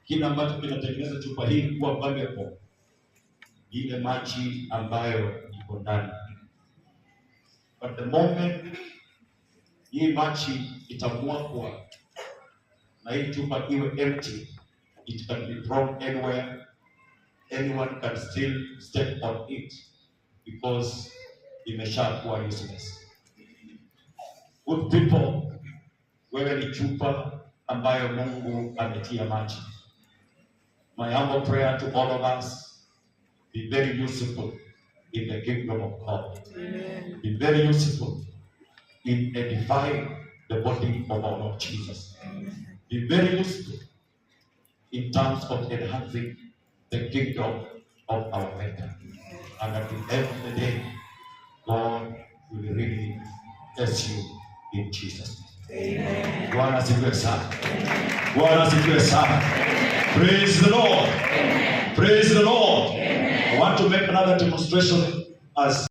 Kile ambacho kinatengeneza chupa hii kuwa valuable, ile maji ambayo iko ndani. But the moment hii maji itamwagwa na hii chupa iwe empty, it can be thrown anywhere. Anyone can still step on it because imeshakuwa useless. Good people, wewe ni chupa ambayo Mungu ametia maji. My humble prayer to all of us, be very useful in the kingdom of God. Amen. Be very useful in edifying the body of our Lord Jesus. Amen. Be very useful in terms of enhancing the kingdom of our Maker. And at the end of the day, God will really bless you in Jesus' name. Amen. Bwana asifiwe sana. Bwana asifiwe sana. Praise the Lord. Amen. Praise the Lord. Amen. I want to make another demonstration as